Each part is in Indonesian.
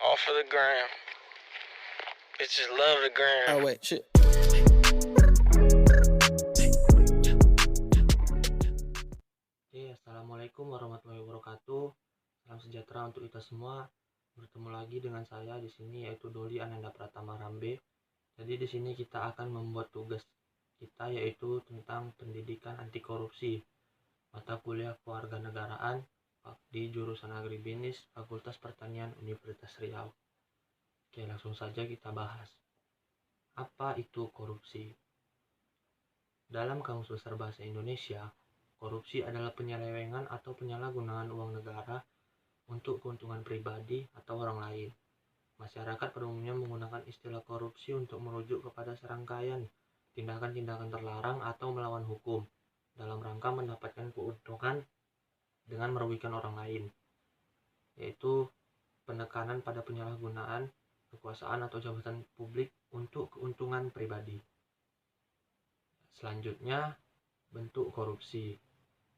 All for the gram. Bitches love the gram. Oh wait, shit. Oke, assalamualaikum warahmatullahi wabarakatuh. Salam sejahtera untuk kita semua. Bertemu lagi dengan saya di sini yaitu Doli Ananda Pratama Rambe. Jadi di sini kita akan membuat tugas kita yaitu tentang pendidikan anti korupsi. Mata kuliah kewarganegaraan di jurusan Agribisnis Fakultas Pertanian Universitas Riau. Oke, langsung saja kita bahas. Apa itu korupsi? Dalam Kamus Besar Bahasa Indonesia, korupsi adalah penyelewengan atau penyalahgunaan uang negara untuk keuntungan pribadi atau orang lain. Masyarakat pada umumnya menggunakan istilah korupsi untuk merujuk kepada serangkaian tindakan-tindakan terlarang atau melawan hukum dalam rangka mendapatkan keuntungan dengan merugikan orang lain, yaitu penekanan pada penyalahgunaan kekuasaan atau jabatan publik untuk keuntungan pribadi. Selanjutnya, bentuk korupsi.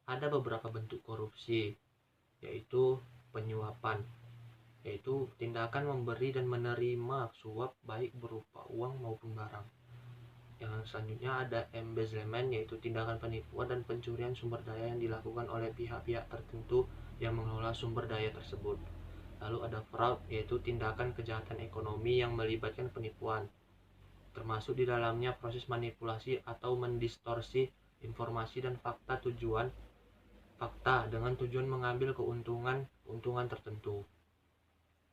Ada beberapa bentuk korupsi, yaitu penyuapan, yaitu tindakan memberi dan menerima suap baik berupa uang maupun barang. Yang selanjutnya ada embezzlement, yaitu tindakan penipuan dan pencurian sumber daya yang dilakukan oleh pihak-pihak tertentu yang mengelola sumber daya tersebut. Lalu ada fraud, yaitu tindakan kejahatan ekonomi yang melibatkan penipuan, termasuk di dalamnya proses manipulasi atau mendistorsi informasi dan fakta dengan tujuan mengambil keuntungan tertentu.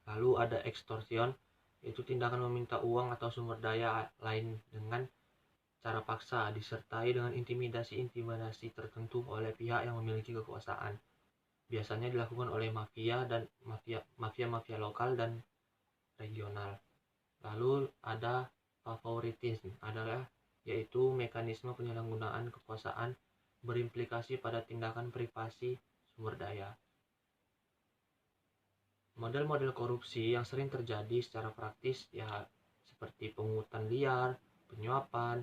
Lalu ada extortion, yaitu tindakan meminta uang atau sumber daya lain dengan cara paksa disertai dengan intimidasi tertentu oleh pihak yang memiliki kekuasaan. Biasanya dilakukan oleh mafia lokal dan regional. Lalu ada favoritisme, yaitu mekanisme penyalahgunaan kekuasaan berimplikasi pada tindakan privasi sumber daya. Model-model korupsi yang sering terjadi secara praktis seperti pungutan liar, penyuapan,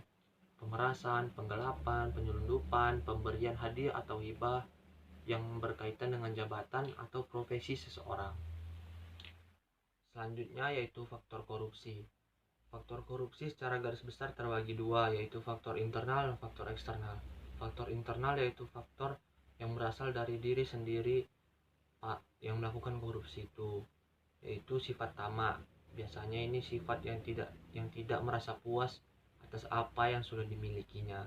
pemerasan, penggelapan, penyelundupan, pemberian hadiah atau hibah yang berkaitan dengan jabatan atau profesi seseorang. Selanjutnya yaitu faktor korupsi. Faktor korupsi secara garis besar terbagi dua, yaitu faktor internal dan faktor eksternal. Faktor internal yaitu faktor yang berasal dari diri sendiri yang melakukan korupsi itu, yaitu sifat tamak. Biasanya ini sifat yang tidak merasa puas atas apa yang sudah dimilikinya.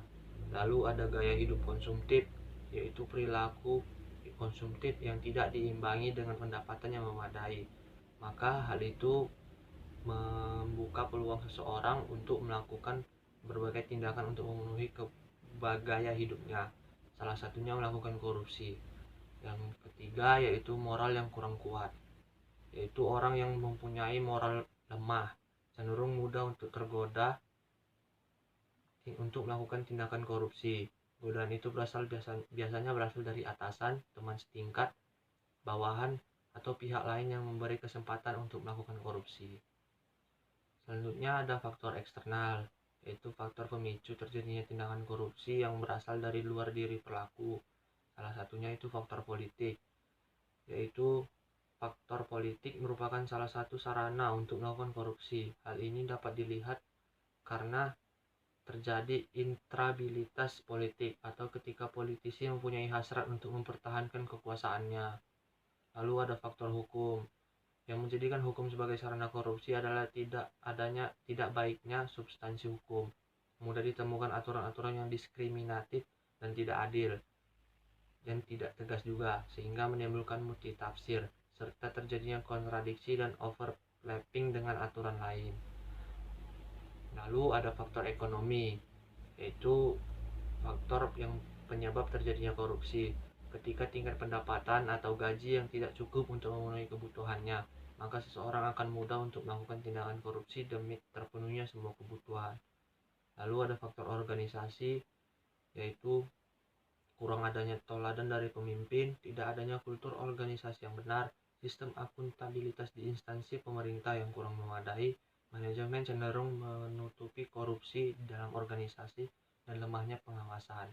Lalu ada gaya hidup konsumtif, yaitu perilaku konsumtif yang tidak diimbangi dengan pendapatan yang memadai. Maka hal itu membuka peluang seseorang untuk melakukan berbagai tindakan untuk memenuhi gaya hidupnya. Salah satunya melakukan korupsi. Yang ketiga yaitu moral yang kurang kuat, yaitu orang yang mempunyai moral lemah, cenderung mudah untuk tergoda untuk melakukan tindakan korupsi. Godaan itu biasanya berasal dari atasan, teman setingkat, bawahan, atau pihak lain yang memberi kesempatan untuk melakukan korupsi. Selanjutnya ada faktor eksternal, yaitu faktor pemicu terjadinya tindakan korupsi yang berasal dari luar diri pelaku. Salah satunya itu faktor politik, yaitu faktor politik merupakan salah satu sarana untuk melakukan korupsi. Hal ini dapat dilihat karena terjadi intrabilitas politik atau ketika politisi mempunyai hasrat untuk mempertahankan kekuasaannya. Lalu ada faktor hukum. Yang menjadikan hukum sebagai sarana korupsi adalah tidak baiknya substansi hukum. Mudah ditemukan aturan-aturan yang diskriminatif dan tidak adil dan tidak tegas juga, sehingga menimbulkan multitafsir serta terjadinya kontradiksi dan overlapping dengan aturan lain. Lalu ada faktor ekonomi, yaitu faktor yang penyebab terjadinya korupsi. Ketika tingkat pendapatan atau gaji yang tidak cukup untuk memenuhi kebutuhannya, maka seseorang akan mudah untuk melakukan tindakan korupsi demi terpenuhnya semua kebutuhan. Lalu ada faktor organisasi, yaitu kurang adanya teladan dari pemimpin, tidak adanya kultur organisasi yang benar, sistem akuntabilitas di instansi pemerintah yang kurang memadai, manajemen cenderung menutupi korupsi dalam organisasi, dan lemahnya pengawasan.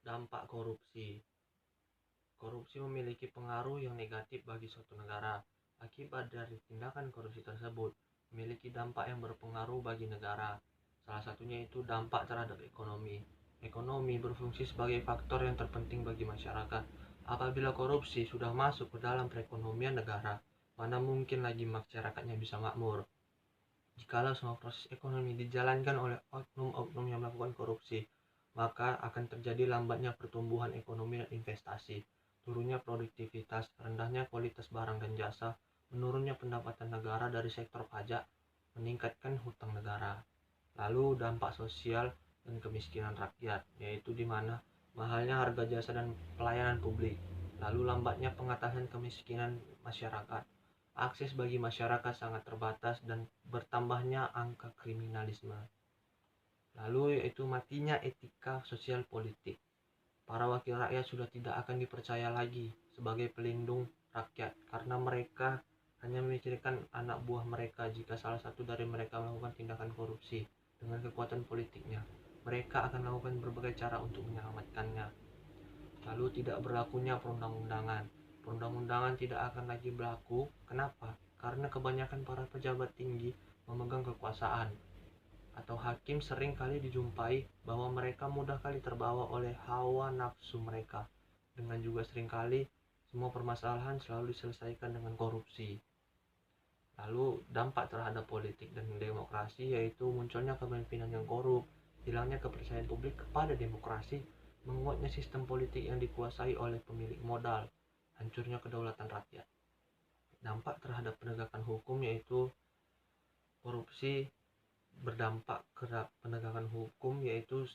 Dampak korupsi. Korupsi memiliki pengaruh yang negatif bagi suatu negara. Akibat dari tindakan korupsi tersebut memiliki dampak yang berpengaruh bagi negara. Salah satunya itu dampak terhadap ekonomi. Ekonomi berfungsi sebagai faktor yang terpenting bagi masyarakat. Apabila korupsi sudah masuk ke dalam perekonomian negara, mana mungkin lagi masyarakatnya bisa makmur. Jikalau semua proses ekonomi dijalankan oleh oknum-oknum yang melakukan korupsi, maka akan terjadi lambatnya pertumbuhan ekonomi dan investasi, turunnya produktivitas, rendahnya kualitas barang dan jasa, menurunnya pendapatan negara dari sektor pajak, meningkatkan hutang negara. Lalu dampak sosial dan kemiskinan rakyat, yaitu di mana mahalnya harga jasa dan pelayanan publik, lalu lambatnya pengatasan kemiskinan masyarakat. Akses bagi masyarakat sangat terbatas dan bertambahnya angka kriminalisme. Lalu yaitu matinya etika sosial politik. Para wakil rakyat sudah tidak akan dipercaya lagi sebagai pelindung rakyat karena mereka hanya memikirkan anak buah mereka. Jika salah satu dari mereka melakukan tindakan korupsi dengan kekuatan politiknya, mereka akan melakukan berbagai cara untuk menyelamatkannya. Lalu tidak berlakunya perundang-undangan. Perundang-undangan tidak akan lagi berlaku. Kenapa? Karena kebanyakan para pejabat tinggi memegang kekuasaan atau hakim sering kali dijumpai bahwa mereka mudah kali terbawa oleh hawa nafsu mereka. Dengan juga sering kali semua permasalahan selalu diselesaikan dengan korupsi. Lalu dampak terhadap politik dan demokrasi yaitu munculnya kepemimpinan yang korup, hilangnya kepercayaan publik kepada demokrasi, menguatnya sistem politik yang dikuasai oleh pemilik modal, hancurnya kedaulatan rakyat. Dampak terhadap penegakan hukum yaitu korupsi berdampak ke penegakan hukum yaitu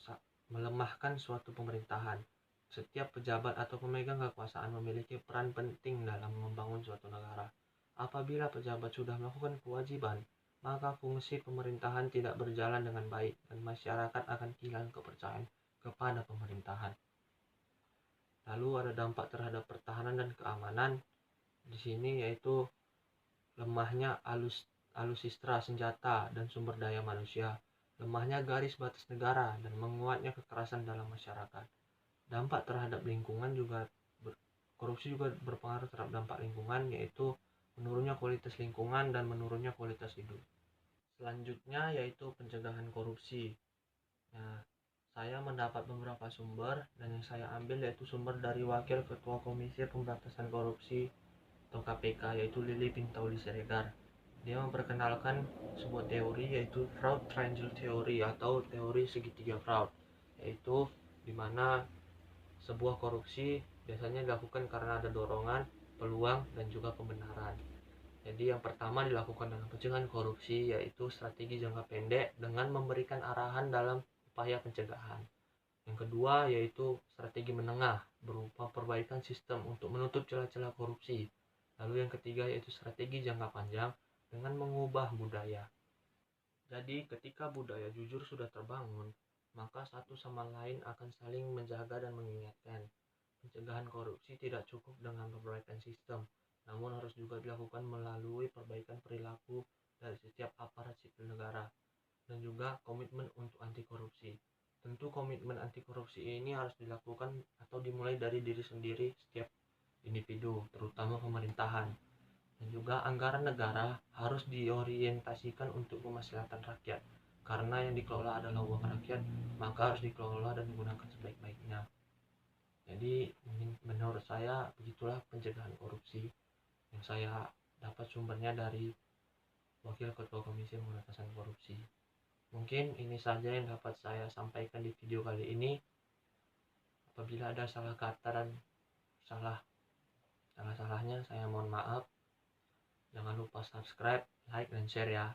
melemahkan suatu pemerintahan. Setiap pejabat atau pemegang kekuasaan memiliki peran penting dalam membangun suatu negara. Apabila pejabat sudah melakukan kewajiban, maka fungsi pemerintahan tidak berjalan dengan baik dan masyarakat akan kehilangan kepercayaan kepada pemerintahan. Lalu ada dampak terhadap pertahanan dan keamanan. Di sini yaitu lemahnya alutsista senjata dan sumber daya manusia, lemahnya garis batas negara dan menguatnya kekerasan dalam masyarakat. Dampak terhadap lingkungan juga korupsi juga berpengaruh terhadap dampak lingkungan yaitu menurunnya kualitas lingkungan dan menurunnya kualitas hidup. Selanjutnya yaitu pencegahan korupsi. Nah, saya mendapat beberapa sumber dan yang saya ambil yaitu sumber dari Wakil Ketua Komisi Pemberantasan Korupsi atau KPK yaitu Lili Pintauli Siregar. Dia memperkenalkan sebuah teori yaitu fraud triangle theory atau teori segitiga fraud, yaitu di mana sebuah korupsi biasanya dilakukan karena ada dorongan, peluang, dan juga pembenaran. Jadi yang pertama dilakukan dalam pencegahan korupsi yaitu strategi jangka pendek dengan memberikan arahan dalam upaya pencegahan. Yang kedua yaitu strategi menengah berupa perbaikan sistem untuk menutup celah-celah korupsi. Lalu yang ketiga yaitu strategi jangka panjang dengan mengubah budaya. Jadi ketika budaya jujur sudah terbangun, maka satu sama lain akan saling menjaga dan mengingatkan. Pencegahan korupsi tidak cukup dengan perbaikan sistem, namun harus juga dilakukan melalui perbaikan perilaku dari setiap aparat sipil negara dan juga komitmen untuk anti korupsi. Tentu komitmen anti korupsi ini harus dilakukan atau dimulai dari diri sendiri setiap individu, terutama pemerintahan. Dan juga anggaran negara harus diorientasikan untuk kemaslahatan rakyat. Karena yang dikelola adalah uang rakyat, maka harus dikelola dan digunakan sebaik-baiknya. Jadi menurut saya begitulah pencegahan korupsi yang saya dapat sumbernya dari Wakil Ketua Komisi Pemberantasan Korupsi. Mungkin ini saja yang dapat saya sampaikan di video kali ini. Apabila ada salah kata dan salah-salahnya saya mohon maaf. Jangan lupa subscribe, like, dan share ya.